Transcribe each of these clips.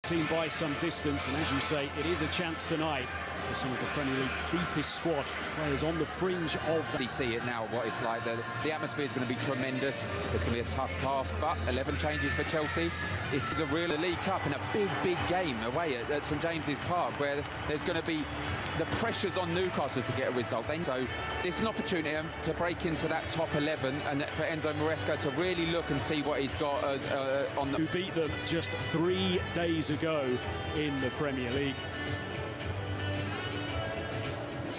team by some distance, and as you say, it is a chance tonight for some of the Premier League's deepest squad players on the fringe of that. We see it now, what it's like. The atmosphere is going to be tremendous. It's going to be a tough task, but 11 changes for Chelsea. It's a real League Cup and a big game away at St James's Park, where there's going to be the pressures on Newcastle to get a result. So this is an opportunity to break into that top 11, and for Enzo Maresca to really look and see what he's got on the... Who beat them just 3 days ago in the Premier League.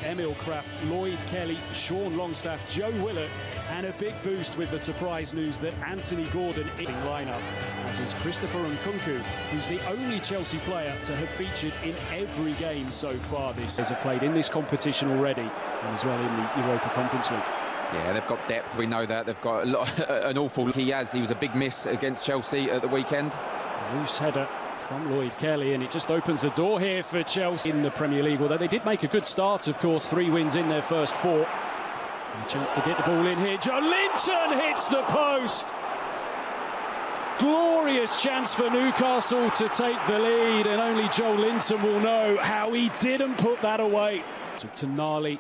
Emil Kraft, Lloyd Kelly, Sean Longstaff, Joe Willock, and a big boost with the surprise news that Anthony Gordon is in lineup, as is Christopher Nkunku, who's the only Chelsea player to have featured in every game so far this season. Have played in this competition already, and as well in the Europa Conference League. Yeah, they've got depth, we know that. They've got an awful... He was a big miss against Chelsea at the weekend. A loose header from Lloyd Kelly, and it just opens the door here for Chelsea in the Premier League, although they did make a good start, of course, 3 wins in their first 4. And a chance to get the ball in here. Joe Linton hits the post. Glorious chance for Newcastle to take the lead, and only Joe Linton will know how he didn't put that away. To Tonali.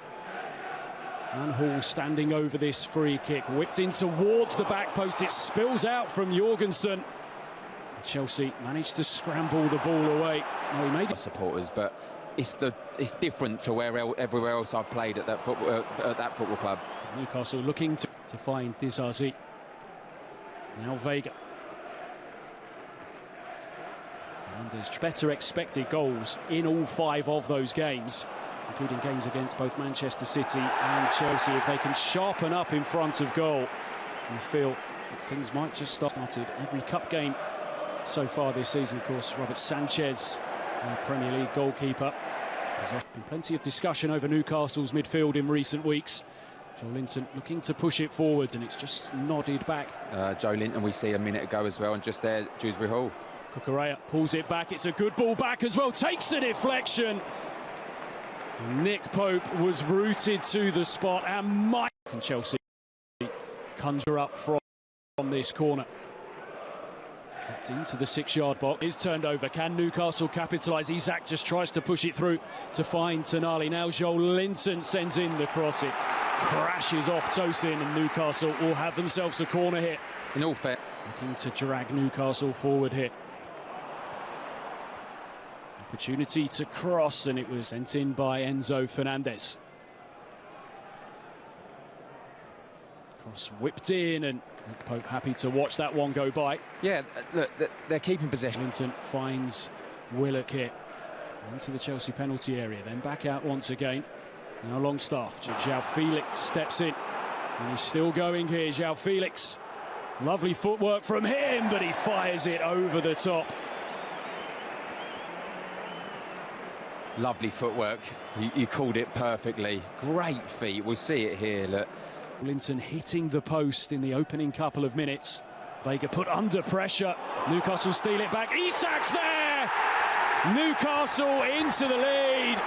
And Hall standing over this free kick, whipped in towards the back post. It spills out from Jorgensen. Chelsea managed to scramble the ball away. No, he made it. Supporters, but it's different to everywhere else I've played at that football club. Newcastle looking to find Disasi. Now Vega. Fernandes better expected goals in all 5 of those games, including games against both Manchester City and Chelsea. If they can sharpen up in front of goal, you feel that things might just start. Started every cup game so far this season, of course. Robert Sanchez, Premier League goalkeeper. There's been plenty of discussion over Newcastle's midfield in recent weeks. Joe Linton looking to push it forwards, and it's just nodded back. Joe Linton we see a minute ago as well, and just there, Dewsbury Hall. Cucurella pulls it back. It's a good ball back as well. Takes a deflection. Nick Pope was rooted to the spot, and Mike and Chelsea conjure up from this corner. Trapped into the 6-yard box, is turned over. Can Newcastle capitalise? Isak just tries to push it through to find Tonali. Now Joe Linton sends in the cross. It crashes off Tosin, and Newcastle will have themselves a corner hit. In all fair, looking to drag Newcastle forward here. Opportunity to cross, and it was sent in by Enzo Fernandez. Cross whipped in, and Nick Pope happy to watch that one go by. Yeah, look, they're keeping possession. Linton finds Willock here into the Chelsea penalty area, then back out once again. Now Longstaff. João Felix steps in, and he's still going here. João Felix, lovely footwork from him, but he fires it over the top. Lovely footwork. You called it perfectly. Great feet. We'll see it here. Look. Linton hitting the post in the opening couple of minutes. Vega put under pressure. Newcastle steal it back. Isak's there! Newcastle into the lead.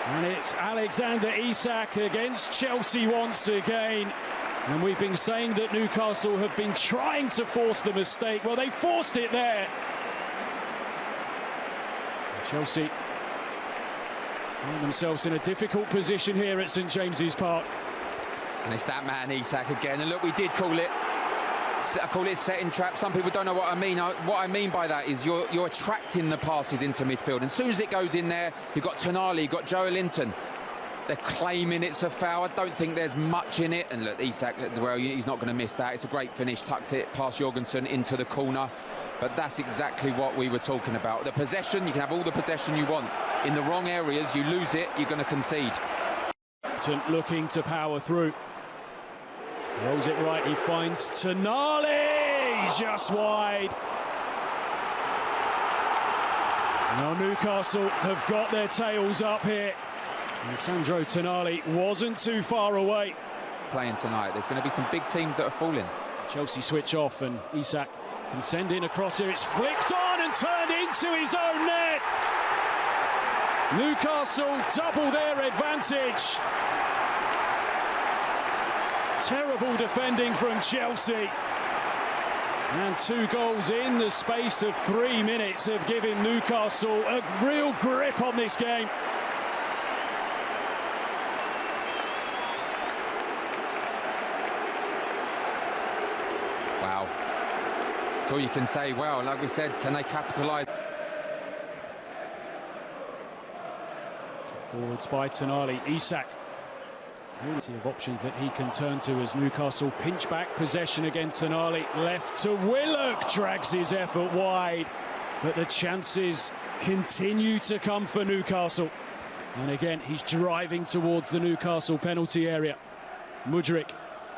And it's Alexander Isak against Chelsea once again. And we've been saying that Newcastle have been trying to force the mistake. Well, they forced it there. Chelsea find themselves in a difficult position here at St James's Park. And it's that man Isak again. And look, we did call it. I call it setting trap. Some people don't know what I mean. What I mean by that is you're attracting the passes into midfield. And as soon as it goes in there, you've got Tonali, you've got Joe Linton. They're claiming it's a foul. I don't think there's much in it. And look, Isak, well, he's not going to miss that. It's a great finish. Tucked it past Jorgensen into the corner. But that's exactly what we were talking about. The possession, you can have all the possession you want. In the wrong areas, you lose it, you're going to concede. Looking to power through. Rolls it right, he finds Tonali, just wide. Now Newcastle have got their tails up here. And Sandro Tonali wasn't too far away. Playing tonight, there's going to be some big teams that are falling. Chelsea switch off, and Isak can send in a cross here. It's flicked on and turned into his own net. Newcastle double their advantage. Terrible defending from Chelsea. And 2 goals in the space of 3 minutes have given Newcastle a real grip on this game. Wow. That's all you can say. Well, like we said, can they capitalise? Forwards by Tonali, Isak. Plenty of options that he can turn to as Newcastle pinch back possession again. Tonali left to Willock, drags his effort wide, but the chances continue to come for Newcastle. And again, he's driving towards the Newcastle penalty area. Mudryk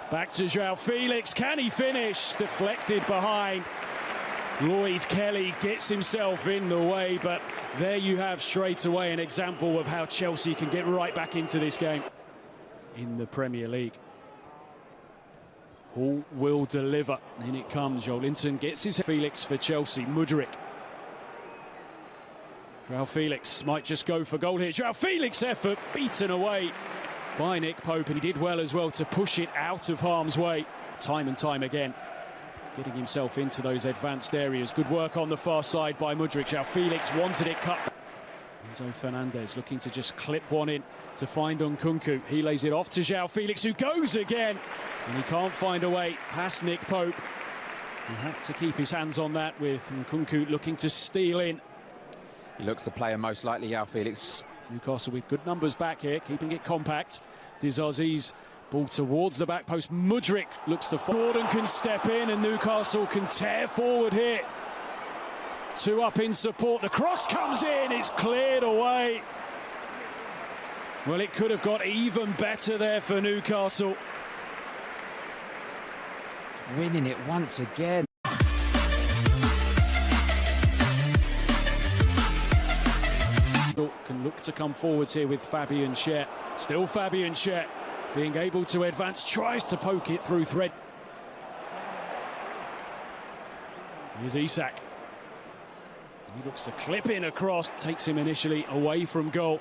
back to João Felix, can he finish? Deflected behind. Lloyd Kelly gets himself in the way, but there you have straight away an example of how Chelsea can get right back into this game in the Premier League. Hall will deliver. In it comes. Joelinton gets his Felix for Chelsea. Mudryk. João Felix might just go for goal here. João Felix effort beaten away by Nick Pope, and he did well as well to push it out of harm's way time and time again, getting himself into those advanced areas. Good work on the far side by Mudryk. João Felix wanted it cut. Enzo Fernandez looking to just clip one in to find Nkunku. He lays it off to João Felix, who goes again, and he can't find a way past Nick Pope. He had to keep his hands on that, with Nkunku looking to steal in. He looks the player most likely, João Felix. Newcastle with good numbers back here, keeping it compact. Dizazi's ball towards the back post. Mudryk looks to... Gordon can step in, and Newcastle can tear forward here. 2 up in support. The cross comes in. It's cleared away. Well, it could have got even better there for Newcastle. It's winning it once again. Can look to come forwards here with Fabian Schär. Still Fabian Schär being able to advance, tries to poke it through thread. Here's Isak. He looks to clip in across, takes him initially away from goal.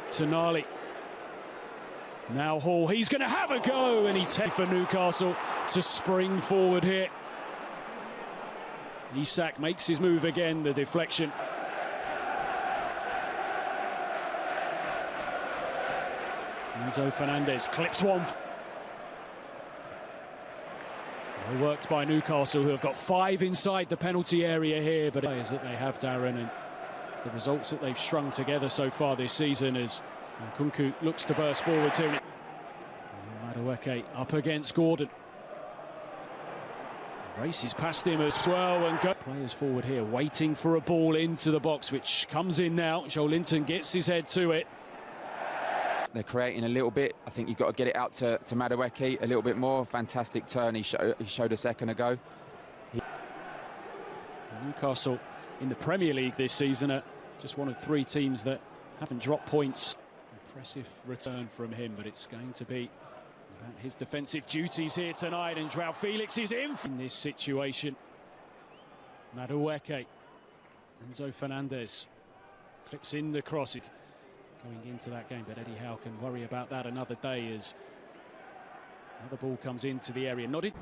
Tonali. Now Hall, he's going to have a go, and he takes for Newcastle to spring forward here. Isak makes his move again, the deflection. Enzo Fernandez clips one. Well worked by Newcastle, who have got 5 inside the penalty area here, but it is that they have, Darren, and the results that they've strung together so far this season as Nkunku looks to burst forwards here. Madueke up against Gordon. Races past him as well, and players forward here waiting for a ball into the box, which comes in now. Joelinton gets his head to it. They're creating a little bit. I think you've got to get it out to Madueke a little bit more. Fantastic turn he showed a second ago. Newcastle in the Premier League this season are just one of 3 teams that haven't dropped points. Impressive return from him, but it's going to be about his defensive duties here tonight, and João Felix is in this situation. Madueke. Enzo Fernandez clips in the cross. Going into that game, but Eddie Howe can worry about that another day as another ball comes into the area. Nodded.